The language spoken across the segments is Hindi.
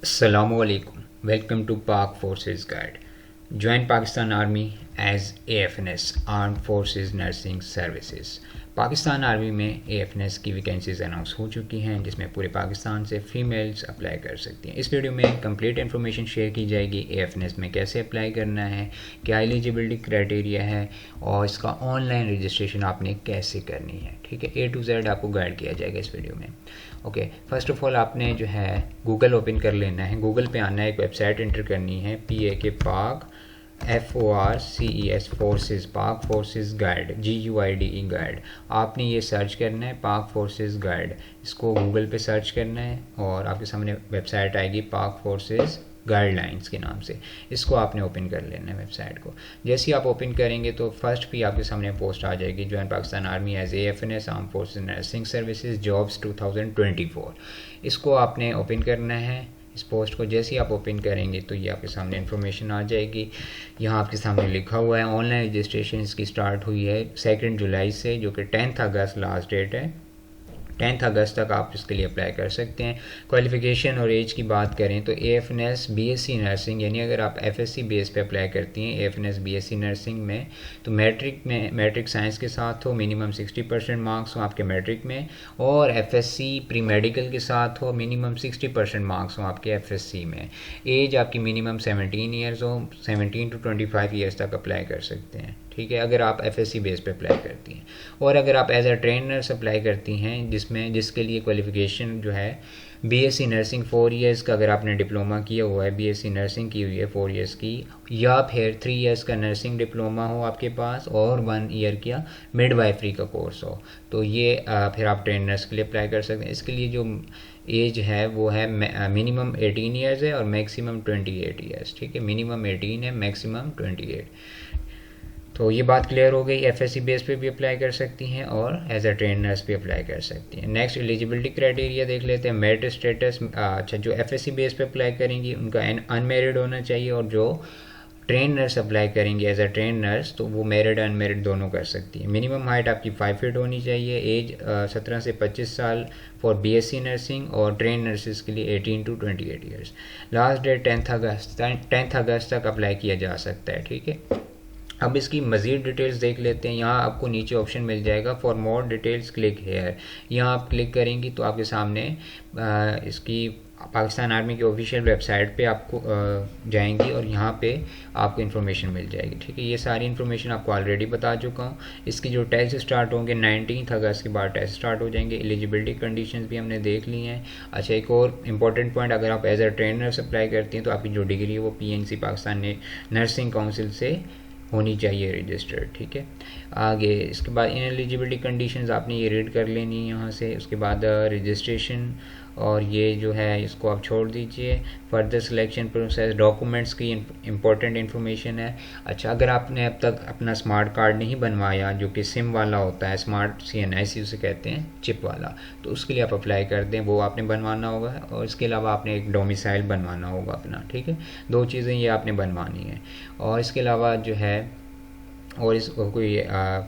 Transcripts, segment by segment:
Assalamualaikum. Welcome to Pak Forces Guide. Join Pakistan Army as AFNS Armed Forces Nursing Services. Pakistan army में AFNS की वैकेंसीज अनाउंस हो चुकी हैं जिसमें पूरे पाकिस्तान से फीमेल्स अप्लाई कर सकती हैं। इस वीडियो में कंप्लीट इन्फॉर्मेशन शेयर की जाएगी AFNS में कैसे अप्लाई करना है, क्या एलिजिबिलिटी क्राइटेरिया है और इसका ऑनलाइन रजिस्ट्रेशन आपने कैसे करनी है। ठीक है, A to Z आपको गाइड किया जाएगा इस वीडियो में। ओके, फर्स्ट ऑफ ऑल आपने जो है गूगल ओपन कर लेना है। गूगल पे आना है, एक वेबसाइट एंटर करनी है PAK पाक FORCES फोर्सेस पाक फोर्सेस गाइड GUIDE गाइड। आपने ये सर्च करना है पाक फोर्सेस गाइड, इसको गूगल पे सर्च करना है और आपके सामने वेबसाइट आएगी पाक फोर्सेस गाइडलाइंस के नाम से। इसको आपने ओपन कर लेना है वेबसाइट को। जैसे ही आप ओपन करेंगे तो फर्स्ट भी आपके सामने पोस्ट आ जाएगी, join Pakistan army as AFNS armed forces nursing services jobs 2024। इसको आपने ओपन करना है। इस पोस्ट को जैसे ही आप ओपन करेंगे तो ये आपके सामने इन्फॉर्मेशन आ जाएगी। यहाँ आपके सामने लिखा हुआ है ऑनलाइन रजिस्ट्रेशन इसकी स्टार्ट हुई है 2 जुलाई से, जो कि 10 अगस्त लास्ट डेट है। 10 अगस्त तक आप इसके लिए अप्लाई कर सकते हैं। क्वालिफ़िकेशन और एज की बात करें तो AFNS BSc नर्सिंग, यानी अगर आप FSc बेस पे अप्लाई करती हैं AFNS BSc नर्सिंग में, तो मैट्रिक साइंस के साथ हो, मिनिमम 60% मार्क्स हो आपके मैट्रिक में, और FSc प्री मेडिकल के साथ हो, मिनिमम 60% मार्क्स हो आपके FSc में। एज आपकी मिनिमम 17 ईयर्स हो, 17 to 25 ईयर्स तक अप्लाई कर सकते हैं। ठीक है, अगर आप FSc बेस पे अप्लाई करती हैं। और अगर आप एज अ ट्रेनर अप्लाई करती हैं जिसके लिए क्वालिफ़िकेशन जो है BSc नर्सिंग 4 इयर्स का, अगर आपने डिप्लोमा किया हुआ है, BSc नर्सिंग की हुई है 4 इयर्स की, या फिर 3 इयर्स का नर्सिंग डिप्लोमा हो आपके पास और 1 ईयर का मिडवाइफरी का कोर्स हो, तो ये फिर आप ट्रेनर्स के लिए अप्लाई कर सकते हैं। इसके लिए जो एज है वो है मिनिमम 18 ईयर्स है और मैक्सिमम 28 ईयर्स। ठीक है, मिनिमम 18 है, मैक्सिमम 28। तो ये बात क्लियर हो गई। FSc बेस पे भी अप्लाई कर सकती हैं और एज अ ट्रेनर्स भी अप्लाई कर सकती हैं। नेक्स्ट एलिजिबिलिटी क्राइटेरिया देख लेते हैं। मेरिट स्टेटस, अच्छा, जो FSc बेस पे अप्लाई करेंगी उनका अनमेरिड होना चाहिए, और जो ट्रेन नर्स अप्लाई करेंगे एज अ ट्रेन नर्स तो वो मेरिड अनमेरिड दोनों कर सकती है। मिनिमम हाइट आपकी 5 फीट होनी चाहिए। एज 17 से 25 साल फॉर BSc नर्सिंग, और ट्रेन नर्सिस के लिए 18 to 28 ईयर्स। लास्ट डेट 10 अगस्त तक अप्लाई किया जा सकता है। ठीक है, अब इसकी मज़ीद डिटेल्स देख लेते हैं। यहाँ आपको नीचे ऑप्शन मिल जाएगा for more details click here. यहाँ आप क्लिक करेंगी तो आपके सामने इसकी पाकिस्तान आर्मी की ऑफिशियल वेबसाइट पे आपको जाएंगी और यहाँ पे आपको इन्फॉर्मेशन मिल जाएगी। ठीक है, ये सारी इन्फॉर्मेशन आपको ऑलरेडी बता चुका हूँ। इसकी जो टेस्ट स्टार्ट होंगे 19 अगस्त के बाद टेस्ट स्टार्ट हो जाएंगे। एलिजिबिलिटी कंडीशंस भी हमने देख ली हैं। अच्छा, एक और इम्पॉर्टेंट पॉइंट, अगर आप एज अ ट्रेनर अप्लाई करती हैं तो आपकी जो डिग्री है वो PNC पाकिस्तान ने नर्सिंग काउंसिल से होनी चाहिए रजिस्टर्ड। ठीक है, आगे इसके बाद इन एलिजिबिलिटी कंडीशंस आपने ये रीड कर लेनी है यहाँ से। उसके बाद रजिस्ट्रेशन, और ये जो है इसको आप छोड़ दीजिए। फर्दर सिलेक्शन प्रोसेस, डॉक्यूमेंट्स की इंपॉर्टेंट इन्फॉर्मेशन है। अच्छा, अगर आपने अब तक अपना स्मार्ट कार्ड नहीं बनवाया, जो कि सिम वाला होता है, स्मार्ट CNIC उसे कहते हैं, चिप वाला, तो उसके लिए आप अप्लाई कर दें, वो आपने बनवाना होगा। और इसके अलावा आपने एक डोमिसाइल बनवाना होगा अपना। ठीक है, 2 चीज़ें ये आपने बनवानी है। और इसके अलावा जो है, और इस कोई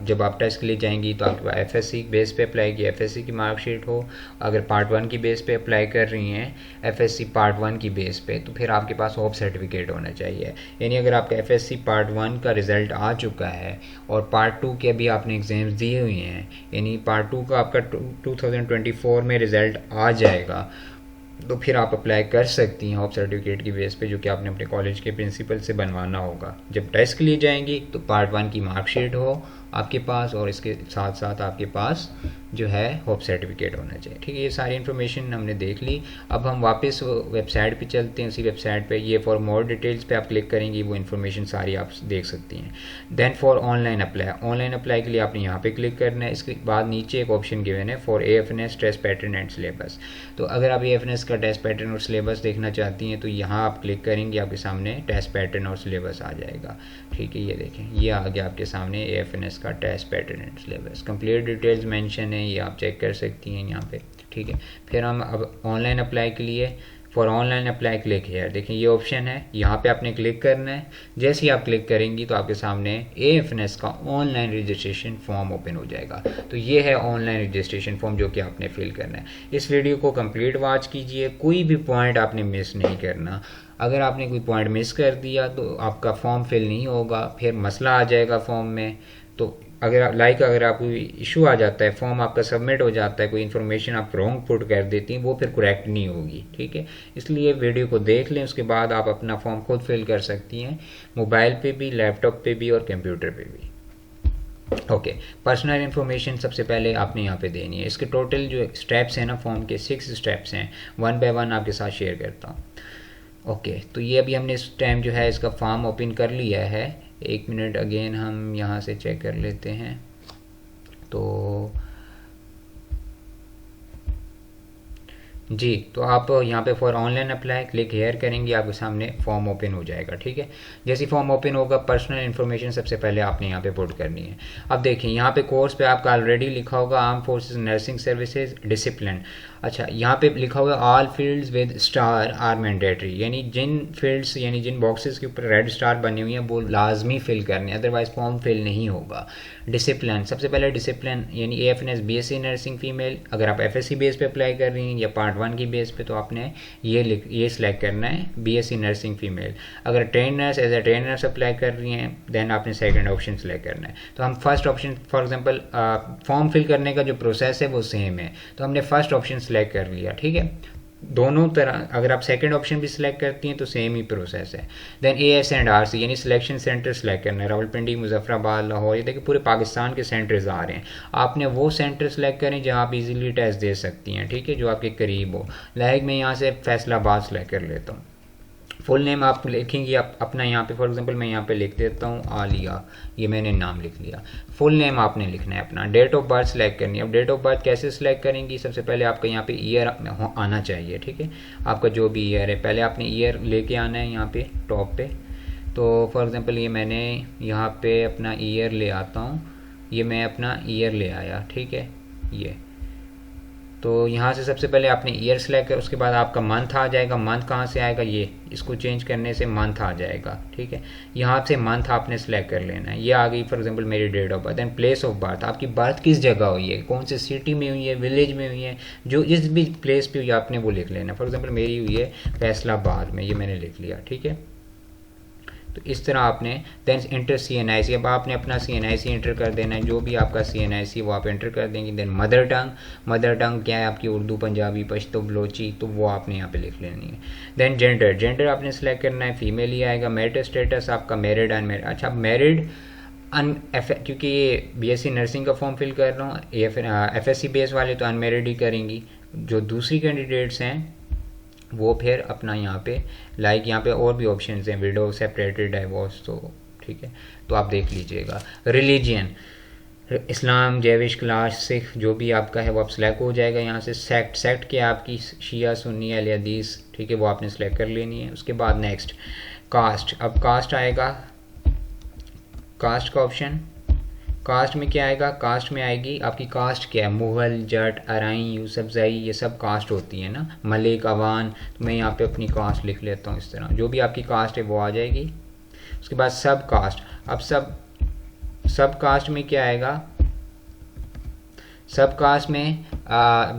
जब आप टेस्ट के लिए जाएंगी तो आपके पास FSc बेस पे अप्लाई की FSc की मार्कशीट हो। अगर पार्ट 1 की बेस पे अप्लाई कर रही हैं FSc पार्ट 1 की बेस पे, तो फिर आपके पास होप सर्टिफिकेट होना चाहिए। यानी अगर आपका FSc पार्ट 1 का रिज़ल्ट आ चुका है और पार्ट 2 के भी आपने एग्ज़ाम्स दिए हुए हैं, यानी पार्ट 2 का आपका 2024 में रिज़ल्ट आ जाएगा, तो फिर आप अप्लाई कर सकती हैं होप सर्टिफिकेट की बेस पे, जो कि आपने अपने कॉलेज के प्रिंसिपल से बनवाना होगा। जब टेस्ट के लिए जाएंगी तो पार्ट 1 की मार्कशीट हो आपके पास, और इसके साथ साथ आपके पास जो है होप सर्टिफिकेट होना चाहिए। ठीक है, ये सारी इन्फॉर्मेशन हमने देख ली। अब हम वापस वेबसाइट पे चलते हैं। उसी वेबसाइट पे ये फॉर मोर डिटेल्स पे आप क्लिक करेंगी, वो इन्फॉर्मेशन सारी आप देख सकती हैं। देन फॉर ऑनलाइन अप्लाई के लिए आपने यहाँ पे क्लिक करना है। इसके बाद नीचे एक ऑप्शन गिवन है for AFNS test pattern and syllabus. तो अगर आप AFNS का टेस्ट पैटर्न और सिलेबस देखना चाहती हैं तो यहाँ आप क्लिक करेंगे, आपके सामने टेस्ट पैटर्न और सिलेबस आ जाएगा। ठीक है, ये देखें, ये आ गया आपके सामने AFNS का test pattern and syllabus. Complete details mention है, ये आप चेक कर सकती हैं यहाँ पे। ठीक है, फिर हम अब ऑनलाइन अप्लाई के लिए for online apply click here, देखिए ये ऑप्शन है, यहाँ पे आपने क्लिक करना है। जैसे ही आप क्लिक करेंगी तो आपके सामने AFNS का ऑनलाइन रजिस्ट्रेशन फॉर्म ओपन हो जाएगा। तो ये है ऑनलाइन रजिस्ट्रेशन फॉर्म जो कि आपने फिल करना है। इस वीडियो को कंप्लीट वॉच कीजिए, कोई भी पॉइंट आपने मिस नहीं करना। अगर आपने कोई पॉइंट मिस कर दिया तो आपका फॉर्म फिल नहीं होगा, फिर मसला आ जाएगा फॉर्म में। तो अगर आपको इशू आ जाता है, फॉर्म आपका सबमिट हो जाता है, कोई इन्फॉर्मेशन आप रॉन्ग पुट कर देती हैं, वो फिर करेक्ट नहीं होगी, ठीक है। इसलिए वीडियो को देख लें, उसके बाद आप अपना फॉर्म खुद फिल कर सकती हैं, मोबाइल पे भी, लैपटॉप पे भी और कंप्यूटर पे भी। ओके, पर्सनल इन्फॉर्मेशन सबसे पहले आपने यहाँ पे देनी है। इसके टोटल जो स्टेप्स हैं ना फॉर्म के 6 स्टेप्स हैं, 1 बाय 1 आपके साथ शेयर करता हूँ। ओके, तो ये अभी हमने इस टाइम जो है इसका फॉर्म ओपन कर लिया है। 1 मिनट अगेन हम यहाँ से चेक कर लेते हैं। तो जी, तो आप यहाँ पे for online apply click here करेंगे, आपके सामने फॉर्म ओपन हो जाएगा, ठीक है। जैसे फॉर्म ओपन होगा, पर्सनल इन्फॉर्मेशन सबसे पहले आपने यहाँ पे पुट करनी है। अब देखिए यहाँ पे कोर्स पे आपका ऑलरेडी लिखा होगा armed forces nursing services discipline. अच्छा, यहाँ पे लिखा हुआ all fields with star are mandatory, यानी जिन फील्ड्स यानी जिन बॉक्सेस के ऊपर रेड स्टार बने हुए हैं वो लाजमी फिल करने, अदरवाइज फॉर्म फिल नहीं होगा। डिसिप्लिन, सबसे पहले डिसिप्लिन यानी AFNS BSc नर्सिंग फीमेल, अगर आप FSc बेस पे अप्लाई कर रही हैं या पार्ट 1 की बेस पे तो आपने ये सिलेक्ट करना है BSc नर्सिंग फीमेल। अगर trained nurse as a trained nurse apply कर रही हैं देन आपने सेकंड ऑप्शन सेलेक्ट करना है। तो हम first option for example form fill करने का जो प्रोसेस है वो सेम है, तो हमने फर्स्ट ऑप्शन सेलेक्ट कर लिया, ठीक है। दोनों तरह अगर आप सेकंड ऑप्शन भी सिलेक्ट करती हैं तो सेम ही प्रोसेस है। देन AS&RC यानी सिलेक्शन सेंटर सेलेक्ट करना है, रावलपिंडी, मुजफ्फराबाद, लाहौर, ये देखिए पूरे पाकिस्तान के सेंटर्स आ रहे हैं। आपने वो सेंटर सेलेक्ट करें जहां आप इजीली टेस्ट दे सकती हैं, ठीक है, जो आपके करीब हो। लाइक मैं यहाँ से फैसलाबाद सेलेक्ट कर लेता हूँ। फुल नेम आप लिखेंगी, आप अपना यहाँ पे फॉर एग्जांपल मैं यहाँ पे लिख देता हूँ आलिया, ये मैंने नाम लिख लिया। फुल नेम आपने लिखना है अपना। डेट ऑफ बर्थ सेलेक्ट करनी है। अब डेट ऑफ बर्थ कैसे सिलेक्ट करेंगी, सबसे पहले आपका यहाँ पे ईयर आना चाहिए, ठीक है, आपका जो भी ईयर है पहले आपने ईयर लेके आना है यहाँ पे टॉप पे। तो फॉर एग्जांपल ये मैंने यहाँ पे अपना ईयर ले आता हूँ, ये मैं अपना ईयर ले आया, ठीक है। ये तो यहाँ से सबसे पहले आपने ईयर सेलेक्ट कर, उसके बाद आपका मंथ आ जाएगा। मंथ कहाँ से आएगा, ये इसको चेंज करने से मंथ आ जाएगा, ठीक है। यहाँ से मंथ आपने सेलेक्ट कर लेना है। ये आ गई फॉर एग्जांपल मेरी date of birth. Then place of birth, आपकी बर्थ किस जगह हुई है, कौन से सिटी में हुई है, विलेज में हुई है, जो जिस भी प्लेस पे हुई है आपने वो लिख लेना। फॉर एग्जाम्पल मेरी हुई है फैसलाबाद में, ये मैंने लिख लिया, ठीक है। तो इस तरह आपने देन इंटर CNIC, अब आपने अपना CNIC इंटर कर देना है, जो भी आपका CNIC वो आप इंटर कर देंगे। देन मदर टंग क्या है आपकी, उर्दू, पंजाबी, पश्तो, बलोची, तो वो आपने यहाँ पे लिख लेनी है। देन जेंडर आपने सेलेक्ट करना है, फीमेल ही आएगा। मैरिटल स्टेटस आपका मैरिड, अनमैरिड। अच्छा, मैरिड क्योंकि ये BSc नर्सिंग का फॉर्म फिल कर रहा हूँ, FSc बेस वाले तो अनमैरिड ही करेंगी। जो दूसरी कैंडिडेट्स हैं वो फिर अपना यहाँ पे लाइक यहाँ पे और भी ऑप्शंस हैं, विडो, सेपरेटेड, डाइवोर्स, तो ठीक है, तो आप देख लीजिएगा। रिलीजियन, इस्लाम, जैविश, क्लास, सिख, जो भी आपका है वो आप सेलेक्ट हो जाएगा यहाँ से। सेक्ट क्या आपकी, शिया, सुन्नी, अहले हदीस, ठीक है, वो आपने सेलेक्ट कर लेनी है। उसके बाद नेक्स्ट कास्ट, अब कास्ट आएगा, कास्ट का ऑप्शन। कास्ट में क्या आएगा, कास्ट में आएगी आपकी कास्ट क्या है, मुगल, जट, अराई, यूसुफजई, ये सब कास्ट होती है ना, मलिक, अवान। तो मैं यहाँ पे अपनी कास्ट लिख लेता हूँ इस तरह, जो भी आपकी कास्ट है वो आ जाएगी। उसके बाद सब कास्ट, अब सब कास्ट में क्या आएगा, सब कास्ट में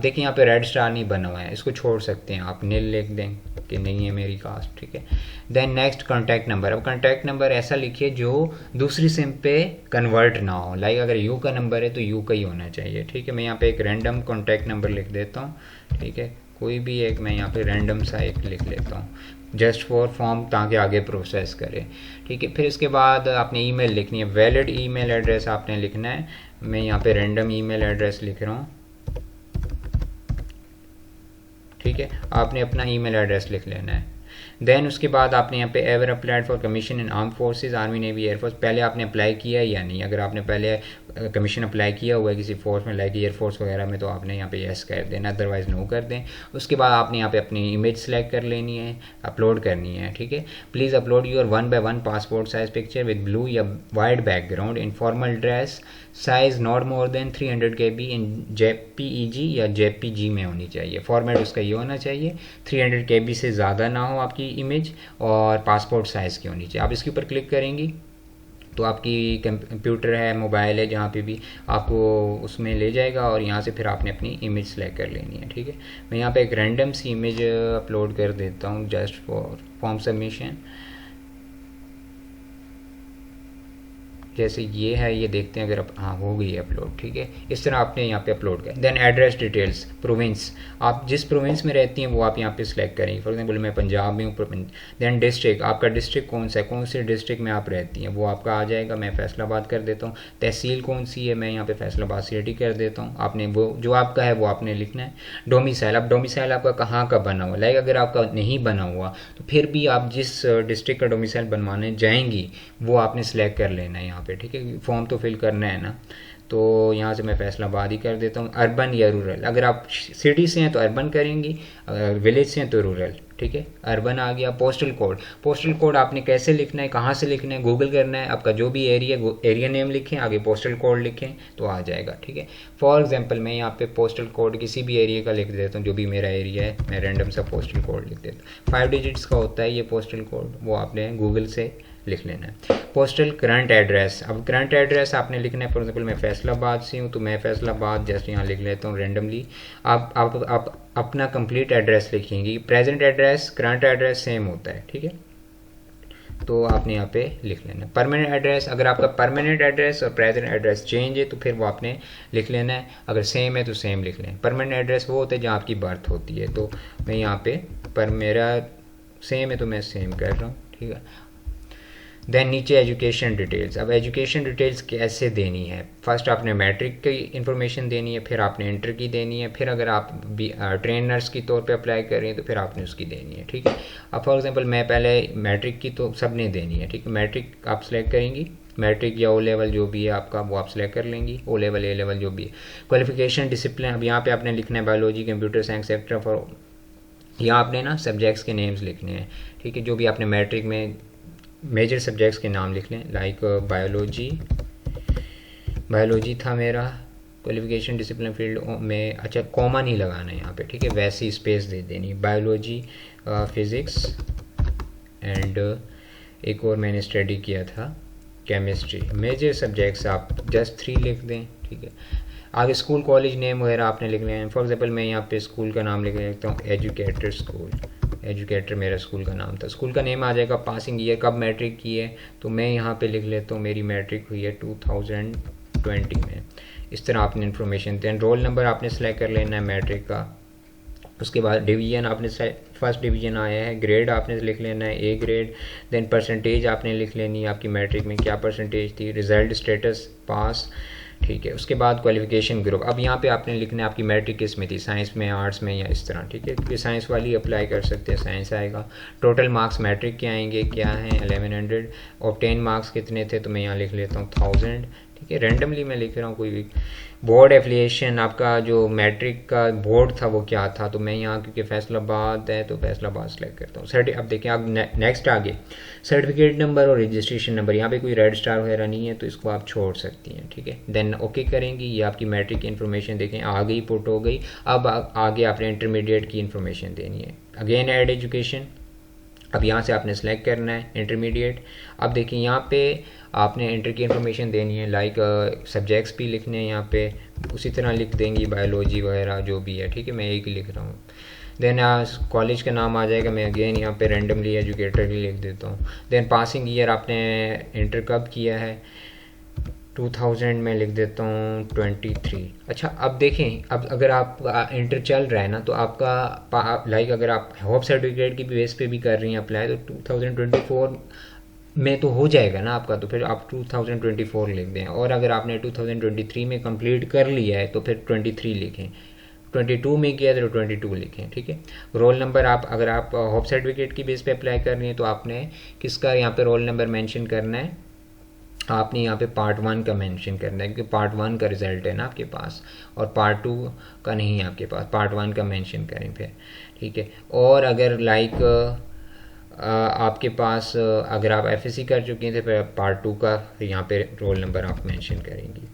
देखिए यहाँ पे रेड स्टार नहीं बना हुआ है, इसको छोड़ सकते हैं आप, नील लिख दें कि नहीं है मेरी कास्ट, ठीक है। देन नेक्स्ट कॉन्टैक्ट नंबर, अब कॉन्टैक्ट नंबर ऐसा लिखिए जो दूसरी सिम पे कन्वर्ट ना हो, लाइक अगर यू का नंबर है तो यू का ही होना चाहिए, ठीक है। मैं यहाँ पे एक रैंडम कॉन्टैक्ट नंबर लिख देता हूँ, ठीक है, कोई भी एक मैं यहाँ पे रैंडम सा एक लिख लेता हूँ, जस्ट फॉर फॉर्म, ताकि आगे प्रोसेस करें, ठीक है। फिर इसके बाद आपने ईमेल लिखनी है, वैलिड ईमेल एड्रेस आपने लिखना है। मैं यहाँ पे रैंडम ईमेल एड्रेस लिख रहा हूँ, ठीक है, आपने अपना ईमेल एड्रेस लिख लेना है। देन उसके बाद आपने यहाँ पे ever applied for commission in arm forces, army navy air force, पहले आपने अप्लाई किया है या नहीं। अगर आपने पहले कमीशन अप्लाई किया हुआ है किसी फोर्स में लाइक एयरफोर्स वगैरह में, तो आपने यहाँ पे यस कर देना, अदरवाइज नो कर दें। उसके बाद आपने यहाँ पे अपनी इमेज सेलेक्ट कर लेनी है, अपलोड करनी है, ठीक है। Please upload your 1x1 passport size picture with blue या white background in formal dress, size not more than 300 KB in JPEG या JPG में होनी चाहिए। फॉर्मेट उसका ये होना चाहिए 300 KB से ज़्यादा ना हो आपकी इमेज, और पासपोर्ट साइज़ की होनी चाहिए। आप इसके ऊपर क्लिक करेंगी तो आपकी कंप्यूटर है, मोबाइल है, जहाँ पे भी आपको उसमें ले जाएगा, और यहाँ से फिर आपने अपनी इमेज सेलेक्ट कर लेनी है, ठीक है। मैं यहाँ पे एक रैंडम सी इमेज अपलोड कर देता हूँ जस्ट फॉर फॉर्म सबमिशन। जैसे ये है, ये देखते हैं, अगर हाँ हो गई है अपलोड, ठीक है। इस तरह आपने यहाँ पे अपलोड कर। देन एड्रेस डिटेल्स, प्रोविंस, आप जिस प्रोविंस में रहती हैं वो आप यहाँ पे सिलेक्ट करेंगे। फॉर एग्जांपल मैं पंजाब में हूँ। देन डिस्ट्रिक्ट, आपका डिस्ट्रिक्ट कौन सा है, कौन से डिस्ट्रिक्ट में आप रहती हैं वो आपका आ जाएगा। मैं फैसलाबाद कर देता हूँ। तहसील कौन सी है, मैं यहाँ पे फैसलाबाद सिटी कर देता हूँ। आपने वो जो आपका है वो आपने लिखना है। डोमिसाइल, अब डोमिसाइल आपका कहाँ का बना हुआ, लाइक अगर आपका नहीं बना हुआ तो फिर भी आप जिस डिस्ट्रिक्ट का डोमिसाइल बनवाने जाएंगी वो आपने सेलेक्ट कर लेना है यहाँ पे, ठीक है। फॉर्म तो फिल करना है ना, तो यहाँ से मैं फैसलाबाद ही कर देता हूँ। अर्बन या रूरल, अगर आप सिटी से हैं तो अर्बन करेंगी, अगर विलेज से हैं तो रूरल, ठीक है। अर्बन आ गया। पोस्टल कोड, पोस्टल कोड आपने कैसे लिखना है, कहाँ से लिखना है, गूगल करना है। आपका जो भी एरिया नेम लिखें, आगे पोस्टल कोड लिखें तो आ जाएगा, ठीक है। फॉर एग्जांपल मैं यहाँ पे पोस्टल कोड किसी भी एरिया का लिख देता हूँ, जो भी मेरा एरिया है, मैं रैंडम सा पोस्टल कोड लिख देता हूँ। 5 डिजिट्स का होता है ये पोस्टल कोड, वो आपने गूगल से लिख लेना है। पोस्टल करंट एड्रेस, अब करंट एड्रेस आपने लिखना है। फॉर एग्जाम्पल मैं फैसलाबाद से हूँ तो मैं फैसलाबाद जस्ट यहाँ लिख लेता हूँ रेंडमली। आप अपना कंप्लीट एड्रेस लिखेंगी। Present address current address same होता है, ठीक है, तो आपने यहाँ पे लिख लेना है। परमानेंट एड्रेस, अगर आपका परमानेंट एड्रेस और प्रेजेंट एड्रेस चेंज है तो फिर वो आपने लिख लेना है। अगर सेम है तो सेम लिख लें। परमानेंट एड्रेस वो होता है जहाँ आपकी बर्थ होती है, तो मैं यहाँ पे पर मेरा सेम है तो मैं सेम कर रहा हूँ, ठीक है। देन नीचे एजुकेशन डिटेल्स, अब एजुकेशन डिटेल्स कैसे देनी है। फर्स्ट आपने मैट्रिक की इन्फॉर्मेशन देनी है, फिर आपने इंटर की देनी है, फिर अगर आप ट्रेन नर्स की तौर पे अप्लाई कर रही हैं तो फिर आपने उसकी देनी है, ठीक है। अब फॉर एग्जांपल मैं पहले मैट्रिक की तो सब ने देनी है, ठीक है। मैट्रिक आप सेलेक्ट करेंगी, मैट्रिक या ओ लेवल जो भी है आपका वो आप सेलेक्ट कर लेंगी, ओ लेवल ए लेवल जो भी है। क्वालिफिकेशन डिसिप्लिन, अब यहाँ पे आपने लिखना है biology, computer science, sector for, यहाँ आपने ना सब्जेक्ट्स के नेम्स लिखने हैं, ठीक है। जो भी आपने मैट्रिक में मेजर सब्जेक्ट्स के नाम लिख लें, लाइक बायोलॉजी था मेरा। क्वालिफिकेशन डिसिप्लिन फील्ड में, अच्छा कॉमा नहीं लगाना है यहाँ पे, ठीक है, वैसे ही स्पेस दे देनी। बायोलॉजी, फिज़िक्स एंड एक और मैंने स्टडी किया था केमिस्ट्री। मेजर सब्जेक्ट्स आप जस्ट 3 लिख दें, ठीक है। आगे स्कूल कॉलेज नेम वगैरह आपने लिख लें। फॉर एग्जांपल मैं यहाँ पे स्कूल का नाम लिख लेता हूँ एजुकेटर स्कूल, एजुकेटर मेरा स्कूल का नाम था। स्कूल का नेम आ जाएगा। पासिंग ईयर, कब मैट्रिक की है, तो मैं यहाँ पे लिख लेता हूँ मेरी मैट्रिक हुई है 2020 में। इस तरह आपने इन्फॉर्मेशन दें। रोल नंबर आपने सेलेक्ट कर लेना है मैट्रिक का। उसके बाद डिवीजन आपने फर्स्ट डिवीजन आया है। ग्रेड आपने लिख लेना है ए ग्रेड। देन परसेंटेज आपने लिख लेनी है, आपकी मैट्रिक में क्या परसेंटेज थी। रिजल्ट स्टेटस पास, ठीक है। उसके बाद क्वालिफिकेशन ग्रुप, अब यहाँ पे आपने लिखना है आपकी मैट्रिक किस में थी, साइंस में, आर्ट्स में या इस तरह, ठीक है। क्योंकि साइंस वाली अप्लाई कर सकते हैं, साइंस आएगा। टोटल मार्क्स मैट्रिक के आएंगे, क्या हैं 1100। ऑब्टेन मार्क्स कितने थे, तो मैं यहाँ लिख लेता हूँ 1000, ठीक है। रैंडमली मैं लिख रहा हूँ कोई भी। बोर्ड एफिलिएशन, आपका जो मैट्रिक का बोर्ड था वो क्या था, तो मैं यहाँ क्योंकि फैसलाबाद है तो फैसलाबाद सेलेक्ट करता हूँ। अब देखिए आप नेक्स्ट आगे सर्टिफिकेट नंबर और रजिस्ट्रेशन नंबर, यहाँ पे कोई रेड स्टार वगैरह नहीं है तो इसको आप छोड़ सकती हैं, ठीक है। देन ओके करेंगी। ये आपकी मैट्रिक की इन्फॉर्मेशन देखें आ गई, पुट हो गई। अब आगे आपने इंटरमीडिएट की इन्फॉर्मेशन देनी है। अगेन ऐड एजुकेशन, अब यहाँ से आपने सेलेक्ट करना है इंटरमीडिएट। अब देखिए यहाँ पे आपने इंटर की इन्फॉर्मेशन देनी है, लाइक सब्जेक्ट्स भी लिखने हैं यहाँ पे, उसी तरह लिख देंगी बायोलॉजी वगैरह जो भी है, ठीक है। मैं एक ही लिख रहा हूँ। देन कॉलेज का नाम आ जाएगा। मैं अगेन यहाँ पे रैंडमली एजुकेटर ही लिख देता हूँ। देन पासिंग ईयर आपने इंटर कब किया है, 2000 में लिख देता हूँ 23। अच्छा अब देखें, अब अगर आप इंटर चल रहा है ना तो आपका लाइक अगर आप होप सर्टिफिकेट की बेस पे भी कर रही हैं अप्लाई तो 2024 में तो हो जाएगा ना आपका, तो फिर आप 2024 लिख दें। और अगर आपने 2023 में कंप्लीट कर लिया है तो फिर 23 लिखें। 22 में किया तो 22 लिखें, ठीक है। रोल नंबर आप अगर आप होप सर्टिफिकेट की बेस पे अप्लाई कर रही हैं तो आपने किसका यहाँ पे रोल नंबर मेंशन करना है, आपने यहाँ पे पार्ट 1 का मेंशन करना है, क्योंकि पार्ट 1 का रिजल्ट है ना आपके पास और पार्ट 2 का नहीं है आपके पास, पार्ट 1 का मेंशन करें फिर, ठीक है। और अगर लाइक आपके पास अगर आप एफएससी कर चुके हैं तो फिर पार्ट 2 का यहाँ पे रोल नंबर आप मेंशन करेंगी।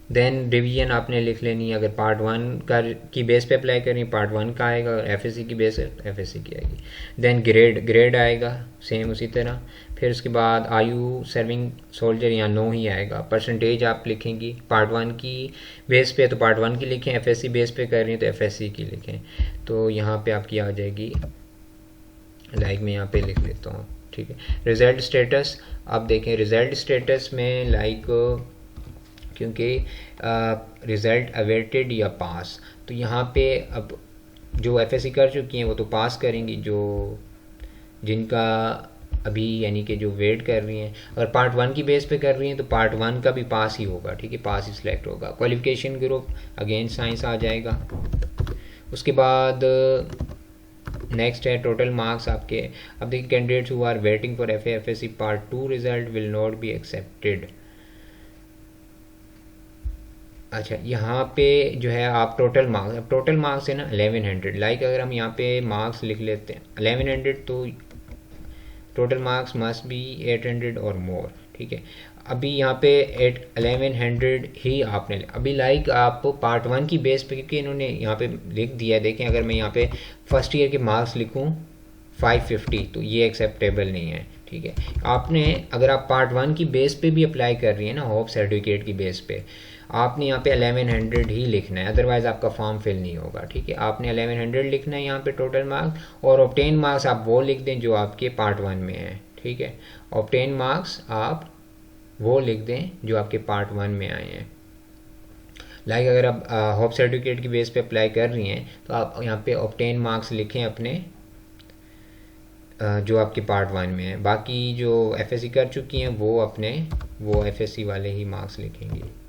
देन डिवीजन आपने लिख लेनी है, अगर पार्ट 1 का की बेस पे अप्लाई करें पार्ट 1 का आएगा, अगर एफएससी की बेस है एफएससी की आएगी। देन ग्रेड आएगा सेम उसी तरह। फिर उसके बाद आयु सर्विंग सोल्जर यहाँ 9 ही आएगा। परसेंटेज आप लिखेंगी पार्ट 1 की बेस पे तो पार्ट 1 की लिखें, एफएससी बेस पे कर रही हैं तो एफएससी की लिखें। तो यहाँ पे आपकी आ जाएगी, लाइक मैं यहाँ पे लिख लेता हूँ, ठीक है। रिज़ल्ट स्टेटस आप देखें, रिज़ल्ट स्टेटस में लाइक क्योंकि रिज़ल्ट अवेटेड या पास, तो यहाँ पे अब जो एफएससी कर चुकी हैं वो तो पास करेंगी, जो जिनका अभी यानी कि जो वेट कर रही हैं, अगर पार्ट 1 की बेस पे कर रही हैं तो पार्ट 1 का भी पास ही होगा, ठीक है, पास ही सिलेक्ट होगा। क्वालिफिकेशन ग्रुप अगेन साइंस आ जाएगा। उसके बाद नेक्स्ट है टोटल मार्क्स आपके। अब देखिए candidates who are waiting for FSC part 2 result will not be accepted. अच्छा, यहाँ पे जो है आप टोटल मार्क्स, अब टोटल मार्क्स है ना 1100, लाइक अगर हम यहाँ पे मार्क्स लिख लेते हैं 1100 तो टोटल मार्क्स मस्ट बी 800 और मोर, ठीक है। अभी यहाँ पे 1100 ही आपने अभी लाइक आप पार्ट 1 की बेस पे, क्योंकि इन्होंने यहाँ पे लिख दिया है, देखें अगर मैं यहाँ पे फर्स्ट ईयर के मार्क्स लिखूँ 550 तो ये एक्सेप्टेबल नहीं है, ठीक है। आपने अगर आप पार्ट 1 की बेस पे भी अप्लाई कर रही है ना होप सर्टिफिकेट की बेस पे, आपने यहाँ पे 1100 ही लिखना है, अदरवाइज़ आपका फॉर्म फिल नहीं होगा, ठीक है। आपने 1100 लिखना है यहाँ पे टोटल मार्क्स, और ऑब्टेन मार्क्स आप वो लिख दें जो आपके पार्ट 1 में है, ठीक है। ऑब्टेन मार्क्स आप वो लिख दें जो आपके पार्ट 1 में आए हैं। लाइक अगर आप होप सर्टिफिकेट की बेस पे अप्लाई कर रही हैं तो आप यहाँ पे ऑब्टेन मार्क्स लिखें अपने जो आपके पार्ट 1 में है। बाकी जो एफएससी कर चुकी हैं वो अपने वो एफएससी वाले ही मार्क्स लिखेंगे।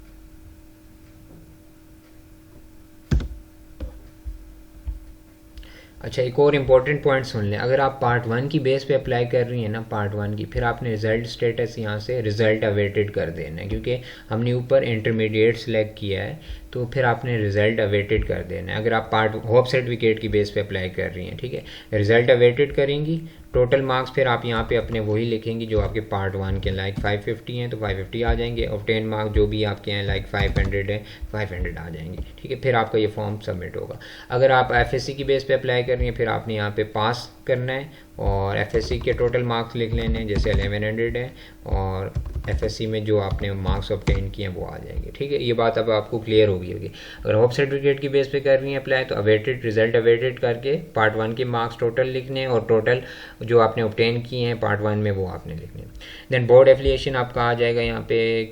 अच्छा, एक और इम्पॉर्टेंट पॉइंट सुन लें, अगर आप पार्ट 1 की बेस पे अप्लाई कर रही हैं ना पार्ट 1 की, फिर आपने रिज़ल्ट स्टेटस यहाँ से रिज़ल्ट अवेटेड कर देना है, क्योंकि हमने ऊपर इंटरमीडिएट सेलेक्ट किया है तो फिर आपने रिज़ल्ट अवेटेड कर देना है। अगर आप पार्ट होप सर्टिफिकेट की बेस पे अप्लाई कर रही हैं, ठीक है, रिज़ल्ट अवेटेड करेंगी। टोटल मार्क्स फिर आप यहाँ पे अपने वही लिखेंगी जो आपके पार्ट 1 के, लाइक 550 हैं तो 550 आ जाएंगे, और 10 मार्क्स जो भी आपके हैं लाइक 500 है 500 आ जाएंगे, ठीक है। फिर आपका ये फॉर्म सबमिट होगा। अगर आप एफएससी की बेस पे अप्लाई कर रही हैं फिर आपने यहाँ पे पास करना है और एफएससी के टोटल मार्क्स लिख लेने हैं, जैसे 1100 है, और एफएससी में जो आपने मार्क्स ऑब्टेन किए हैं वो आ जाएंगे, ठीक है। ये बात अब आपको क्लियर होगी। अगर होप सर्टिफिकेट की बेस पे कर रही हैं अप्लाई तो अवेटेड रिजल्ट अवेटेड करके पार्ट 1 के मार्क्स टोटल लिखने और टोटल जो आपने ऑब्टेन किए हैं पार्ट 1 में वो आपने लिखने। देन बोर्ड एफिलिएशन आपका आ जाएगा यहाँ पे,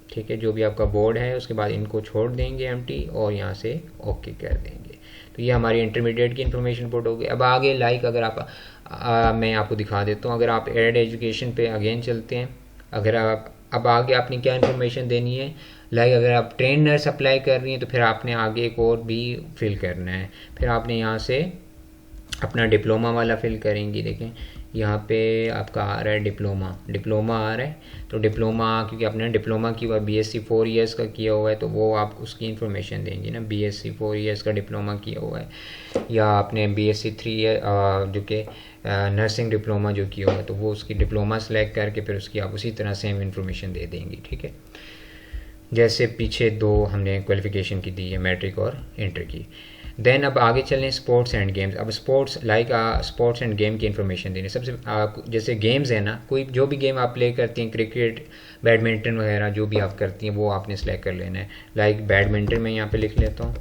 ठीक है, जो भी आपका बोर्ड है, उसके बाद इनको छोड़ देंगे एम्प्टी और यहाँ से ओके कर देंगे। तो ये हमारी इंटरमीडिएट की इन्फॉर्मेशन पुट हो गई। अब आगे लाइक अगर आप मैं आपको दिखा देता हूँ, अगर आप एड एजुकेशन पे अगेन चलते हैं, अगर आप अब आगे आपने क्या इन्फॉर्मेशन देनी है, लाइक अगर आप ट्रेन नर्स अप्लाई कर रही हैं तो फिर आपने आगे एक और भी फिल करना है। फिर आपने यहाँ से अपना डिप्लोमा वाला फिल करेंगी। देखें यहाँ पे आपका आ रहा है डिप्लोमा आ रहा है, तो डिप्लोमा क्योंकि आपने डिप्लोमा की हुआ बीएससी 4 इयर्स का किया हुआ है तो वो आप उसकी इन्फॉर्मेशन देंगे ना, बीएससी 4 इयर्स का डिप्लोमा किया हुआ है, या आपने बीएससी 3 ईयर जो कि नर्सिंग डिप्लोमा जो किया हुआ है तो वो उसकी डिप्लोमा सेलेक्ट करके फिर उसकी आप उसी तरह सेम इन्फॉर्मेशन दे देंगी, ठीक है। जैसे पीछे 2 हमने क्वालिफिकेशन की दी है, मैट्रिक और इंटर की। देन अब आगे चलें स्पोर्ट्स एंड गेम्स। अब sports like sports end game की इन्फॉर्मेशन देनी। सबसे जैसे गेम्स है ना, कोई जो भी गेम आप प्ले करती हैं, क्रिकेट बैडमिंटन वगैरह जो भी आप करती हैं वो आपने सेलेक्ट कर लेना है। लाइक बैडमिंटन में यहाँ पे लिख लेता हूँ,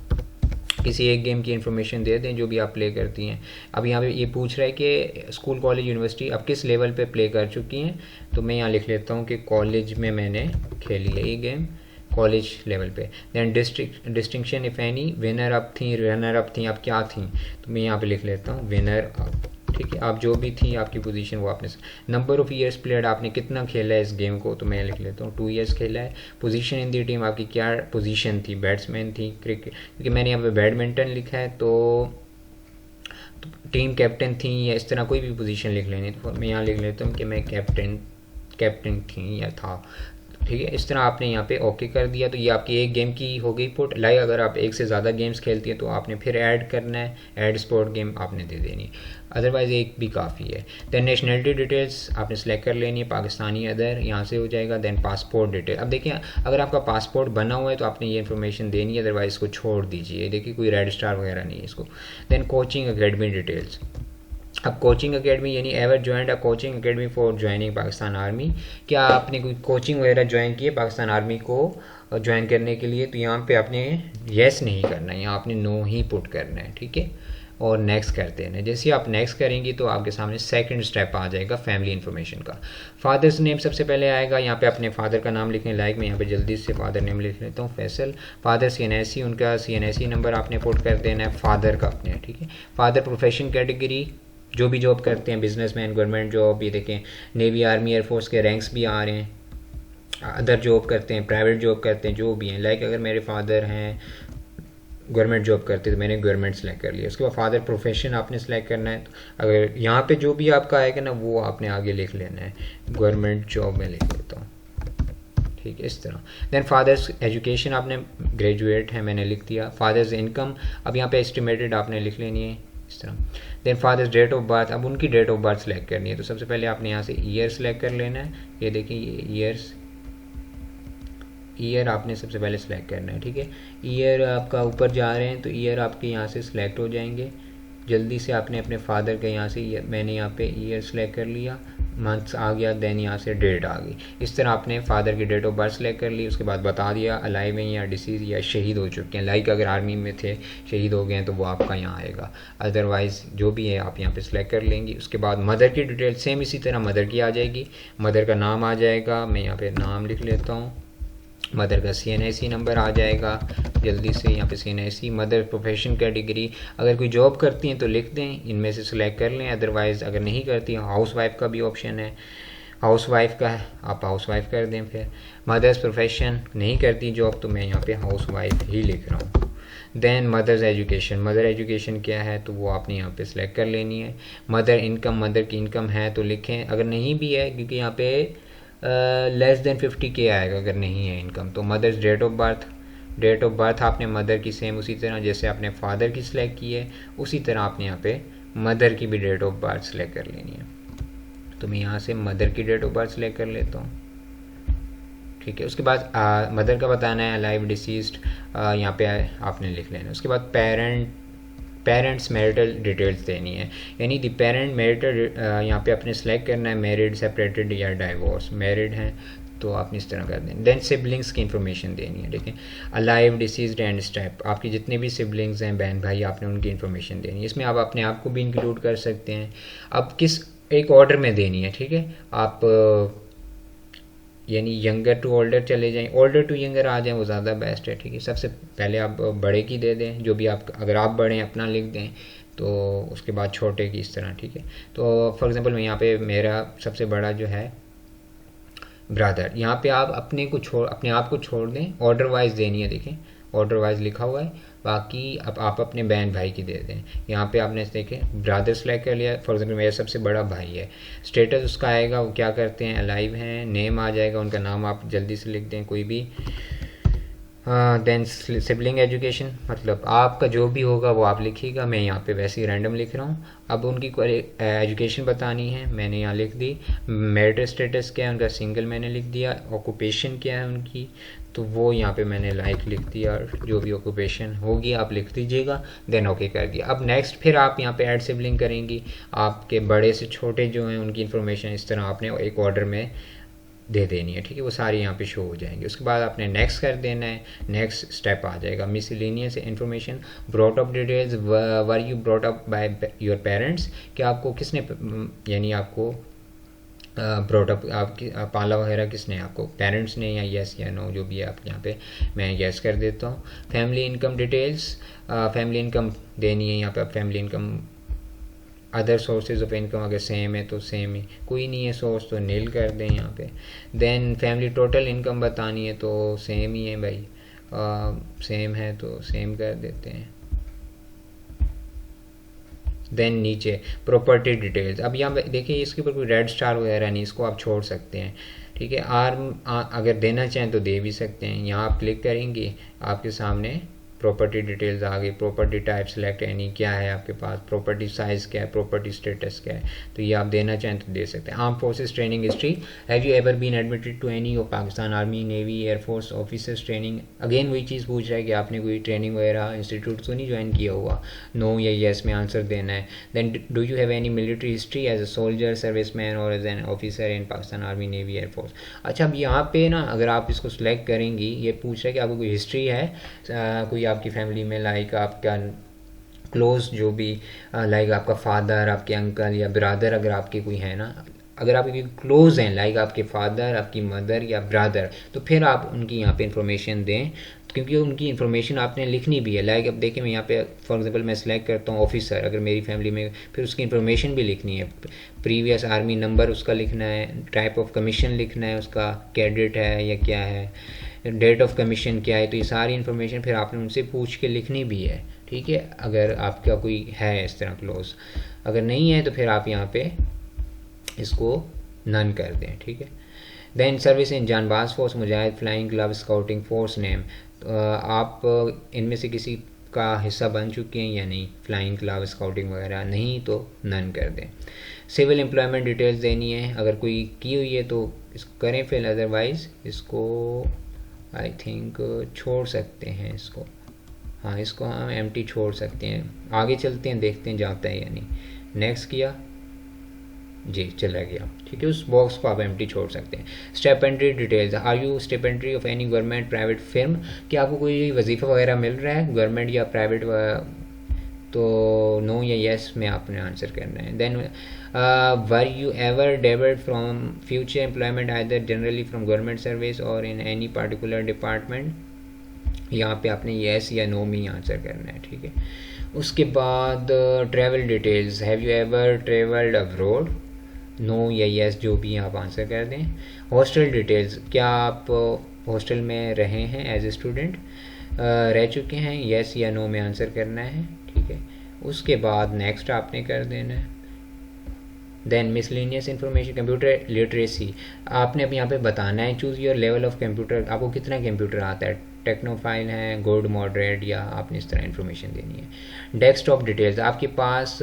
किसी एक गेम की इन्फॉर्मेशन दे दें जो भी आप प्ले करती हैं। अब यहाँ पे ये पूछ रहा है कि स्कूल कॉलेज यूनिवर्सिटी आप किस लेवल पे प्ले कर चुकी हैं, तो मैं यहाँ लिख लेता हूँ कि कॉलेज में मैंने खेली है ये गेम, कॉलेज लेवल पे। Then distinction if any, winner up थी, रनर अप थी, आप क्या थी, तो मैं यहाँ पे लिख लेता हूँ विनर अप, ठीक है। आप जो भी थी आपकी पोजीशन वो आपने, नंबर ऑफ़ ईयर्स प्लेड आपने कितना खेला है इस गेम को, तो मैं लिख लेता हूँ 2 ईयर्स खेला है। पोजीशन इन दी टीम आपकी क्या पोजीशन थी, बैट्समैन थी। क्रिकेट, क्योंकि मैंने यहाँ पे बैडमिंटन लिखा है तो टीम कैप्टन थी या इस तरह कोई भी पोजीशन लिख लेनी, तो मैं यहाँ लिख लेता हूँ कि मैं कैप्टन थी या था, ठीक है। इस तरह आपने यहाँ पे ओके कर दिया, तो ये आपकी एक गेम की हो गई पुट। लाइक अगर आप एक से ज़्यादा गेम्स खेलती हैं तो आपने फिर ऐड करना है, ऐड स्पोर्ट गेम आपने दे देनी, अदरवाइज़ एक भी काफ़ी है। दैन नेशनलिटी डिटेल्स आपने सेलेक्ट कर लेनी है, पाकिस्तानी अदर यहाँ से हो जाएगा। दैन पासपोर्ट डिटेल, अब देखिए अगर आपका पासपोर्ट बना हुआ है तो आपने ये इन्फॉर्मेशन देनी है, अदरवाइज़ इसको छोड़ दीजिए। देखिए कोई रेड स्टार वगैरह नहीं है इसको। दैन कोचिंग अकेडमी डिटेल्स, अब कोचिंग एकेडमी यानी ever joint a coaching academy for joining Pakistan army, क्या आपने कोई कोचिंग वगैरह ज्वाइन की है पाकिस्तान आर्मी को ज्वाइन करने के लिए, तो यहाँ पे आपने येस नहीं करना है, यहाँ आपने नो ही पुट करना है, ठीक है। और नेक्स्ट करते हैं। जैसे आप नेक्स्ट करेंगी तो आपके सामने सेकंड स्टेप आ जाएगा फैमिली इन्फॉर्मेशन का। फादर्स नेम सबसे पहले आएगा, यहाँ पे अपने फादर का नाम लिखने लायक मैं यहाँ पे जल्दी से फादर नेम लिख लेता हूँ, फैसल। फादर CNSE, उनका CNSE नंबर आपने पुट कर देना है फादर का अपने, ठीक है। फादर प्रोफेशन कैटेगरी, जो भी जॉब करते हैं, बिजनेसमैन, गवर्नमेंट जॉब, ये देखें नेवी आर्मी एयरफोर्स के रैंक्स भी आ रहे हैं, अदर जॉब करते हैं, प्राइवेट जॉब करते हैं, जो भी हैं। लाइक अगर मेरे फादर हैं गवर्नमेंट जॉब करते हैं तो मैंने गवर्नमेंट सेलेक्ट कर लिया। उसके बाद फादर प्रोफेशन आपने सेलेक्ट करना है, अगर यहाँ पे जो भी आपका आएगा ना वो आपने आगे लिख लेना है, गवर्नमेंट जॉब में लिख लेता हूँ, ठीक है, इस तरह। देन फादर्स एजुकेशन आपने ग्रेजुएट है मैंने लिख दिया। फादर्स इनकम अब यहाँ पे एस्टिमेटेड आपने लिख लेनी है इस तरह। Then father's date of birth, अब उनकी डेट ऑफ बर्थ सेलेक्ट करनी है, तो सबसे पहले आपने यहाँ से ईयर सेलेक्ट कर लेना है। ये देखिए ये ईयर आपने सबसे पहले सेलेक्ट करना है, ठीक है। ईयर आपका ऊपर जा रहे हैं तो ईयर आपके यहाँ से सिलेक्ट हो जाएंगे। जल्दी से आपने अपने फादर के यहाँ से मैंने यहाँ पे ईयर सेलेक्ट कर लिया, मंथ्स आ गया, देन यहाँ से डेट आ गई। इस तरह आपने फादर की डेट ऑफ बर्थ सेलेक्ट कर ली, उसके बाद बता दिया अलाइव हैं या डिसीज़ या शहीद हो चुके हैं। लाइक अगर आर्मी में थे शहीद हो गए हैं तो वो आपका यहाँ आएगा, अदरवाइज़ जो भी है आप यहाँ पे सेलेक्ट कर लेंगी। उसके बाद मदर की डिटेल सेम इसी तरह मदर की आ जाएगी, मदर का नाम आ जाएगा, मैं यहाँ पे नाम लिख लेता हूँ। मदर का CNSE नंबर आ जाएगा, जल्दी से यहाँ पे CNSE। मदर प्रोफेशन कैटेगरी, अगर कोई जॉब करती हैं तो लिख दें, इनमें से सिलेक्ट कर लें, अदरवाइज़ अगर नहीं करती हाउस वाइफ का भी ऑप्शन है, हाउस वाइफ का है आप हाउस वाइफ कर दें। फिर मदर्स प्रोफेशन नहीं करती जॉब तो मैं यहाँ पे हाउस वाइफ ही लिख रहा हूँ। Then mother's education, mother education क्या है तो वो आपने यहाँ पे सिलेक्ट कर लेनी है। मदर इनकम, मदर की इनकम है तो लिखें, अगर नहीं भी है क्योंकि यहाँ पे लेस देन 50K आएगा अगर नहीं है इनकम। तो mother's date of birth, date of birth आपने मदर की सेम उसी तरह जैसे आपने फादर की सिलेक्ट की है उसी तरह आपने यहाँ पे मदर की भी डेट ऑफ बर्थ सेलेक्ट कर लेनी है। तो मैं यहाँ से मदर की डेट ऑफ बर्थ सेलेक्ट कर लेता हूँ, ठीक है। उसके बाद मदर का बताना है, अलाइव डिसीज्ड यहाँ पे आपने लिख लेना है। उसके बाद पेरेंट्स मैरिटल डिटेल्स देनी है, यानी द पेरेंट मैरिटल यहाँ पे आपने सेलेक्ट करना है, मैरिड, सेपरेटेड या डाइवोर्स। मैरिड हैं तो आपने इस तरह कर दें। देन सिबलिंग्स की इन्फॉर्मेशन देनी है, देखें अलाइव, डिसीज्ड एंड स्टेप, आपके जितने भी सिबलिंग्स हैं बहन भाई आपने उनकी इन्फॉर्मेशन देनी है। इसमें आप अपने आप को भी इंक्लूड कर सकते हैं, अब किस एक ऑर्डर में देनी है, ठीक है। आप यानी यंगर टू ओल्डर चले जाएं, ओल्डर टू यंगर आ जाएं वो ज़्यादा बेस्ट है, ठीक है। सबसे पहले आप बड़े की दे दें, जो भी आप, अगर आप बड़े हैं अपना लिख दें, तो उसके बाद छोटे की इस तरह, ठीक है। तो फॉर एग्जांपल मैं यहाँ पे मेरा सबसे बड़ा जो है ब्रदर, यहाँ पे आप अपने आप को छोड़ दें, ऑर्डर वाइज देनी है, देखें ऑर्डर वाइज लिखा हुआ है, बाकी अब आप अपने बहन भाई की दे दें। यहाँ पे आपने देखें ब्रदर सेलेक्ट कर लिया, फॉर एग्जांपल मेरा सबसे बड़ा भाई है, स्टेटस उसका आएगा वो क्या करते हैं, अलाइव हैं, नेम आ जाएगा, उनका नाम आप जल्दी से लिख दें कोई भी। देन सिबलिंग एजुकेशन, मतलब आपका जो भी होगा वो आप लिखिएगा, मैं यहाँ पे वैसे ही रैंडम लिख रहा हूँ। अब उनकी एजुकेशन बतानी है, मैंने यहाँ लिख दी। मैरिटल स्टेटस क्या है उनका, सिंगल मैंने लिख दिया। ऑक्यूपेशन क्या है उनकी, तो वो यहाँ पे मैंने लाइक लिख दिया, जो भी ऑक्यूपेशन होगी आप लिख दीजिएगा, देन ओके कर दिया। अब नेक्स्ट फिर आप यहाँ पे ऐड सिबलिंग करेंगी, आपके बड़े से छोटे जो हैं उनकी इन्फॉर्मेशन इस तरह आपने एक ऑर्डर में दे देनी है, ठीक है। वो सारी यहाँ पे शो हो जाएंगे। उसके बाद आपने नेक्स्ट कर देना है, नेक्स्ट स्टेप आ जाएगा miscellaneous information, brought up details, were you brought up by your parents, कि आपको किसने यानी आपको ब्रॉट अप आपकी पाला वगैरह किसने, आपको पेरेंट्स ने या येस या नो जो भी है आप यहाँ पे मैं येस कर देता हूँ। Family income details, family income देनी है यहाँ पे, आप family income other sources of income अगर सेम है तो सेम ही, कोई नहीं है सोर्स तो नील कर दें यहाँ पे। देन फैमिली टोटल इनकम बतानी है तो सेम ही है भाई, सेम है तो सेम कर देते हैं। देन नीचे प्रॉपर्टी डिटेल्स, अब यहाँ देखिए इसके ऊपर कोई रेड स्टार वगैरह नहीं, इसको आप छोड़ सकते हैं, ठीक है। अगर देना चाहें तो दे भी सकते हैं। यहाँ आप क्लिक करेंगे आपके सामने प्रॉपर्टी डिटेल्स आ गई। प्रॉपर्टी टाइप सेलेक्ट एनी, क्या है आपके पास, प्रॉपर्टी साइज क्या है, प्रॉपर्टी स्टेटस क्या है, तो ये आप देना चाहें तो दे सकते हैं। Armed forces training history, have you ever been admitted to any of Pakistan army navy air force officers training, again वही चीज़ पूछ रहा है कि आपने कोई ट्रेनिंग वगैरह इंस्टीट्यूट तो नहीं ज्वाइन किया हुआ, नो या येस में आंसर देना है। Then do you have any military history as a soldier, service man or as an officer in Pakistan army navy air force. अच्छा, अब यहाँ पे ना अगर आप इसको सिलेक्ट करेंगी, ये पूछ रहा है कि आपको कोई हिस्ट्री है, कोई आपकी फैमिली में लाइक आपका क्लोज जो भी लाइक आपका फादर, आपके अंकल या ब्रदर अगर आपके कोई है ना, अगर आपके क्लोज हैं लाइक आपके फादर, आपकी मदर या ब्रदर, तो फिर आप उनकी यहाँ पे इंफॉर्मेशन दें, क्योंकि उनकी इन्फॉर्मेशन आपने लिखनी भी है। लाइक अब देखिए मैं यहाँ पे फॉर एग्जांपल मैं सेलेक्ट करता हूँ ऑफिसर, अगर मेरी फैमिली में, फिर उसकी इन्फॉर्मेशन भी लिखनी है, प्रीवियस आर्मी नंबर उसका लिखना है, टाइप ऑफ कमीशन लिखना है उसका, कैडेट है या क्या है, डेट ऑफ कमीशन क्या है, तो ये सारी इन्फॉर्मेशन फिर आपने उनसे पूछ के लिखनी भी है, ठीक है, अगर आपका कोई है इस तरह क्लोज। अगर नहीं है तो फिर आप यहाँ पे इसको नन कर दें, ठीक है। Then service in Janbaz force, Mujahid, flying club, scouting force name, आप इनमें से किसी का हिस्सा बन चुके हैं या नहीं, फ्लाइंग क्लब, स्काउटिंग वगैरह नहीं तो नन कर दें। सिविल एम्प्लॉयमेंट डिटेल्स देनी है, अगर कोई की हुई है तो इसको करें, फिर अदरवाइज इसको आई थिंक छोड़ सकते हैं इसको, हाँ इसको हम एम्प्टी छोड़ सकते हैं। आगे चलते हैं, देखते हैं जाता है या नहीं। नेक्स्ट किया जी, चला गया, ठीक है, उस बॉक्स को आप एम्प्टी छोड़ सकते हैं। Stipendiary details, are you stipendiary of any government private firm, क्या आपको कोई वजीफ़ा वगैरह मिल रहा है गवर्नमेंट या प्राइवेट, तो नो या येस में आपने आंसर करना है। Then were you ever debarred from future employment either generally from government service or in any particular department, यहाँ पे आपने येस या नो में ही आंसर करना है, ठीक है। उसके बाद travel details, have you ever travelled abroad, no या येस जो भी आप आंसर कर दें। हॉस्टल डिटेल्स, क्या आप हॉस्टल में रहे हैं एज ए स्टूडेंट, रह चुके हैं, येस या नो में आंसर करना है, ठीक है। उसके बाद नेक्स्ट आपने कर देना है। Then miscellaneous information, computer literacy, आपने अब यहाँ पे बताना है choose your level of computer, आपको कितना कंप्यूटर आता है, टेक्नोफाइल है, गुड, मॉडरेट, या आपने इस तरह इन्फॉर्मेशन देनी है। डेस्कटॉप डिटेल्स, आपके पास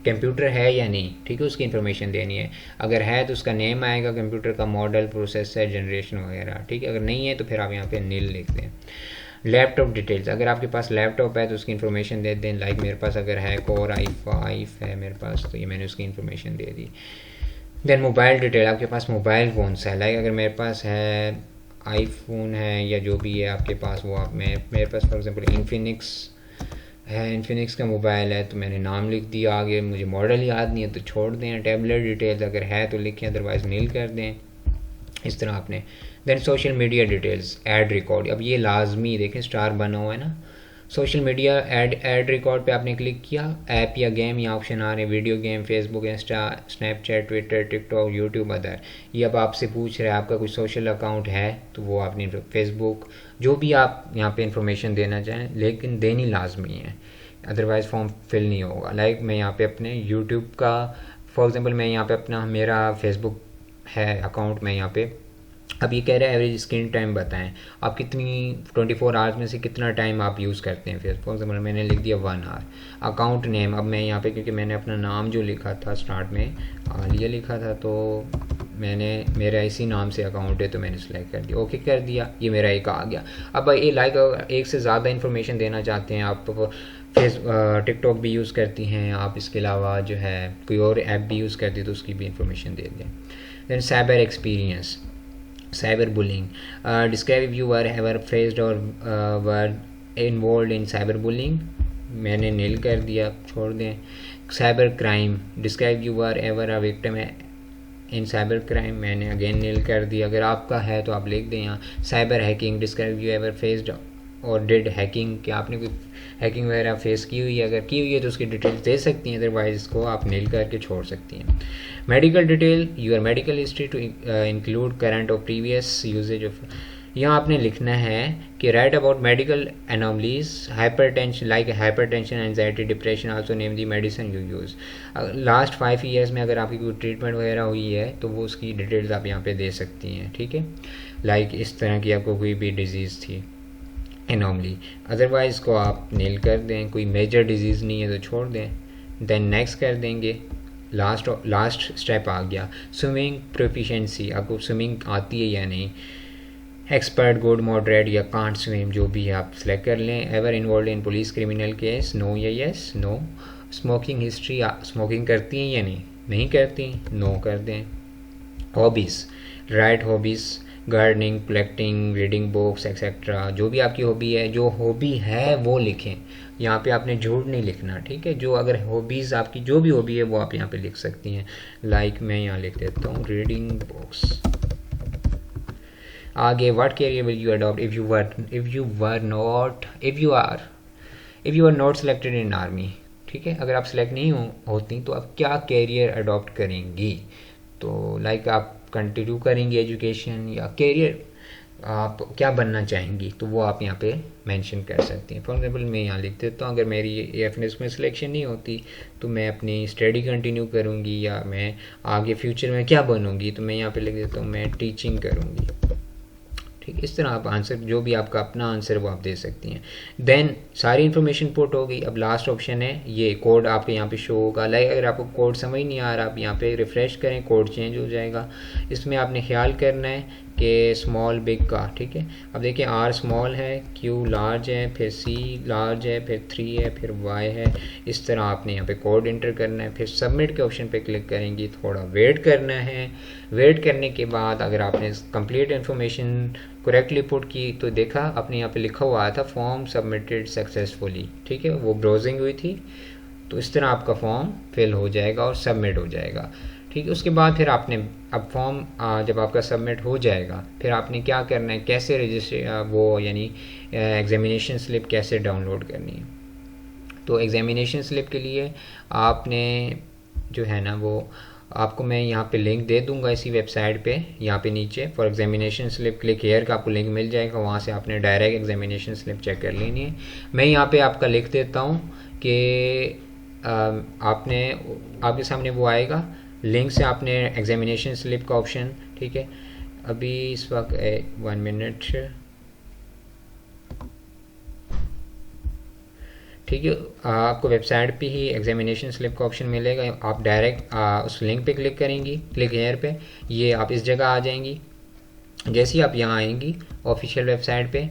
कंप्यूटर है या नहीं, ठीक है, उसकी इन्फॉर्मेशन देनी है। अगर है तो उसका नेम आएगा कंप्यूटर का, मॉडल, प्रोसेसर, जनरेशन वगैरह, ठीक है। अगर नहीं है तो फिर आप यहाँ पे नील लिख दें। लैपटॉप डिटेल्स, अगर आपके पास लैपटॉप है तो उसकी इन्फॉर्मेशन दे दें, लाइक मेरे पास अगर है कोर i5 है मेरे पास, तो ये मैंने उसकी इन्फॉर्मेशन दे दी। देन मोबाइल डिटेल, आपके पास मोबाइल कौन सा है, लाइक अगर मेरे पास है आईफोन है या जो भी है आपके पास, वो आप मेरे पास फॉर एग्जांपल इन्फिनिक्स है, इन्फिनिक्स का मोबाइल है तो मैंने नाम लिख दिया, आगे मुझे मॉडल याद नहीं है तो छोड़ दें। टैबलेट डिटेल्स, अगर है तो लिखें, अदरवाइज नील कर दें, इस तरह आपने। Then social media details, add record, अब ये लाजमी देखें स्टार बना हुआ है ना, सोशल मीडिया ऐड रिकॉर्ड पे आपने क्लिक किया, ऐप या गेम, या ऑप्शन आ रहे हैं video game, Facebook, Insta, Snapchat, Twitter, TikTok, YouTube, other. ये अब आपसे पूछ रहा है आपका कोई सोशल अकाउंट है तो वो आपने फेसबुक, जो भी आप यहाँ पे इंफॉर्मेशन देना चाहें, लेकिन देनी लाजमी है, अदरवाइज़ फॉर्म फिल नहीं होगा। लाइक मैं यहाँ पे अपने यूट्यूब का फॉर एग्जांपल, मैं यहाँ पे अपना मेरा फेसबुक है अकाउंट, मैं यहाँ पे अब ये कह रहा है एवरेज स्क्रीन टाइम बताएं, आप कितनी 24 आवर्स में से कितना टाइम आप यूज़ करते हैं फेसबुक, फॉर एग्जाम्पल मैंने लिख दिया 1 आवर। अकाउंट नेम, अब मैं यहाँ पे क्योंकि मैंने अपना नाम जो लिखा था स्टार्ट में आलिया लिखा था, तो मैंने मेरा इसी नाम से अकाउंट है तो मैंने सेलेक्ट कर दिया, ओके कर दिया, ये मेरा एक आ गया। अब ये लाइक एक से ज़्यादा इन्फॉर्मेशन देना चाहते हैं आप, टिकटॉक भी यूज़ करती हैं आप, इसके अलावा जो है कोई और ऐप भी यूज़ करती है तो उसकी भी इंफॉर्मेशन दे दें। Then cyber experience, cyber bullying, describe you were ever faced or were involved in cyber bullying, मैंने नील कर दिया, छोड़ दें। Cyber crime, describe you were ever a victim in cyber crime, मैंने अगेन नील कर दिया, अगर आपका है तो आप लिख दें यहाँ। Cyber hacking, describe you ever faced और डिड हैकिंग, क्या आपने कोई हैकिंग वगैरह फेस की हुई है? अगर की हुई है तो उसकी डिटेल्स दे सकती हैं, अदरवाइज इसको आप नील करके छोड़ सकती हैं। Medical detail, your medical history to include current or previous usages of, यहाँ आपने लिखना है कि write about medical anomalies, hypertension like hypertension, anxiety, depression, also name the medicine you use. Last 5 years में अगर आपकी कोई ट्रीटमेंट वगैरह हुई है तो वो उसकी डिटेल्स आप यहाँ पे दे सकती हैं, ठीक है। लाइक इस तरह की आपको कोई भी डिजीज़ थी एनोमली, अदरवाइज़ को आप नील कर दें। कोई मेजर डिजीज़ नहीं है तो छोड़ दें। देन नेक्स्ट कर देंगे। लास्ट स्टेप आ गया स्विमिंग प्रोफिशिएंसी, आपको स्विमिंग आती है या नहीं। एक्सपर्ट, गुड, मॉडरेट या कांट स्विम, जो भी है आप सेलेक्ट कर लें। Ever involve in police criminal case, no या yes. No. Smoking history, smoking करती हैं या नहीं, नहीं करती, नो कर दें। Hobbies, write hobbies, gardening, collecting, reading books etcetera, जो भी आपकी हॉबी है, जो हॉबी है वो लिखें। यहाँ पे आपने झूठ नहीं लिखना, ठीक है। जो अगर हॉबीज़ आपकी जो भी हॉबी है वो आप यहाँ पे लिख सकती हैं। लाइक मैं यहाँ लिख देता हूँ रीडिंग बुक्स। आगे what career will you adopt if you are not selected in army, ठीक है। अगर आप सेलेक्ट नहीं होती तो आप क्या कैरियर अडॉप्ट करेंगी? तो लाइक आप कंटिन्यू करेंगी एजुकेशन या कैरियर आप क्या बनना चाहेंगी, तो वो आप यहाँ पे मेंशन कर सकती हैं। फॉर एग्जांपल मैं यहाँ लिख देता हूँ, अगर मेरी एएफएनएस में सिलेक्शन नहीं होती तो मैं अपनी स्टडी कंटिन्यू करूँगी या मैं आगे फ्यूचर में क्या बनूँगी, तो मैं यहाँ पे लिख देता हूँ मैं टीचिंग करूँगी, ठीक। इस तरह आप आंसर, जो भी आपका अपना आंसर वो आप दे सकती हैं। देन सारी इन्फॉर्मेशन पुट हो गई। अब लास्ट ऑप्शन है ये कोड आपके यहाँ पे शो होगा। लाइक अगर आपको कोड समझ नहीं आ रहा, आप यहाँ पे रिफ़्रेश करें, कोड चेंज हो जाएगा। इसमें आपने ख्याल करना है कि स्मॉल बिग का, ठीक है। अब देखिए आर स्मॉल है, क्यू लार्ज है, फिर सी लार्ज है, फिर 3 है, फिर वाई है। इस तरह आपने यहाँ पे कोड इंटर करना है, फिर सबमिट के ऑप्शन पे क्लिक करेंगी, थोड़ा वेट करना है। वेट करने के बाद अगर आपने कंप्लीट इन्फॉर्मेशन करेक्टली पुट की तो देखा अपने यहाँ पे लिखा हुआ आया था फॉर्म सबमिटेड सक्सेसफुली, ठीक है। वो ब्राउजिंग हुई थी, तो इस तरह आपका फॉर्म फिल हो जाएगा और सबमिट हो जाएगा, ठीक है। उसके बाद फिर आपने अब फॉर्म जब आपका सबमिट हो जाएगा फिर आपने क्या करना है, कैसे रजिस्टर वो यानी एग्जामिनेशन स्लिप कैसे डाउनलोड करनी है। तो एग्जामिनेशन स्लिप के लिए आपने जो है ना वो आपको मैं यहाँ पे लिंक दे दूंगा इसी वेबसाइट पे, यहाँ पे नीचे for examination slip click here का आपको लिंक मिल जाएगा, वहाँ से आपने डायरेक्ट एग्जामिनेशन स्लिप चेक कर लेनी है। मैं यहाँ पे आपका लिख देता हूँ कि आपने आपके सामने वो आएगा लिंक से आपने एग्जामिनेशन स्लिप का ऑप्शन, ठीक है। अभी इस वक्त 1 मिनट, ठीक है। आपको वेबसाइट पे ही एग्जामिनेशन स्लिप का ऑप्शन मिलेगा, आप डायरेक्ट उस लिंक पे क्लिक करेंगी, क्लिक हेयर पे, ये आप इस जगह आ जाएंगी। जैसे ही आप यहाँ आएंगी ऑफिशियल वेबसाइट पे,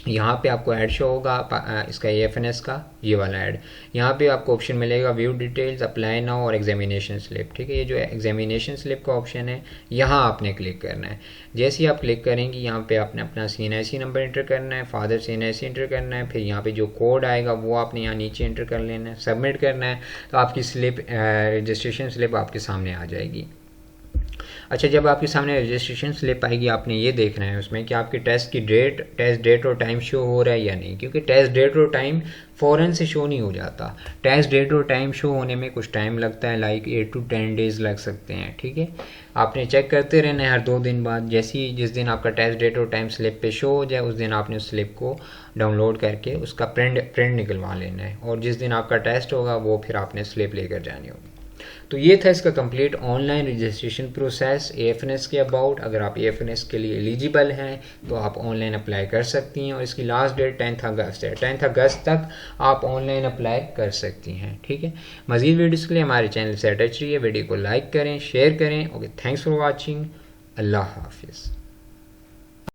यहाँ पे आपको ऐड शो होगा इसका एएफएनएस का, ये वाला ऐड। यहाँ पे आपको ऑप्शन मिलेगा व्यू डिटेल्स, अप्लाई नाउ और एग्जामिनेशन स्लिप, ठीक है। ये जो एग्जामिनेशन स्लिप का ऑप्शन है यहाँ आपने क्लिक करना है। जैसे ही आप क्लिक करेंगी यहाँ पे आपने अपना CNIC नंबर इंटर करना है, फादर CNIC इंटर करना है, फिर यहाँ पे जो कोड आएगा वो आपने यहाँ नीचे इंटर कर लेना है, सबमिट करना है, तो आपकी स्लिप रजिस्ट्रेशन स्लिप आपके सामने आ जाएगी। अच्छा, जब आपके सामने रजिस्ट्रेशन स्लिप आएगी आपने ये देखना है उसमें कि आपके टेस्ट डेट और टाइम शो हो रहा है या नहीं, क्योंकि टेस्ट डेट और टाइम फ़ौरन से शो नहीं हो जाता। टेस्ट डेट और टाइम शो होने में कुछ टाइम लगता है, लाइक 8 to 10 डेज़ लग सकते हैं, ठीक है। आपने चेक करते रहना है हर 2 दिन बाद। जैसे ही जिस दिन आपका टेस्ट डेट और टाइम स्लिप पे शो हो जाए उस दिन आपने उस स्लिप को डाउनलोड करके उसका प्रिंट निकलवा लेना है, और जिस दिन आपका टेस्ट होगा वो फिर आपने स्लिप लेकर जानी होगी। तो ये था इसका कंप्लीट ऑनलाइन रजिस्ट्रेशन प्रोसेस एएफएनएस के अबाउट। अगर आप एएफएनएस के लिए एलिजिबल हैं तो आप ऑनलाइन अप्लाई कर सकती हैं, और इसकी लास्ट डेट 10 अगस्त है। 10 अगस्त तक आप ऑनलाइन अप्लाई कर सकती हैं, ठीक है। मज़ीद वीडियोज़ के लिए हमारे चैनल से अटैच रहिए, वीडियो को लाइक करें, शेयर करें। Okay, thanks for watching. Allah हाफिज़।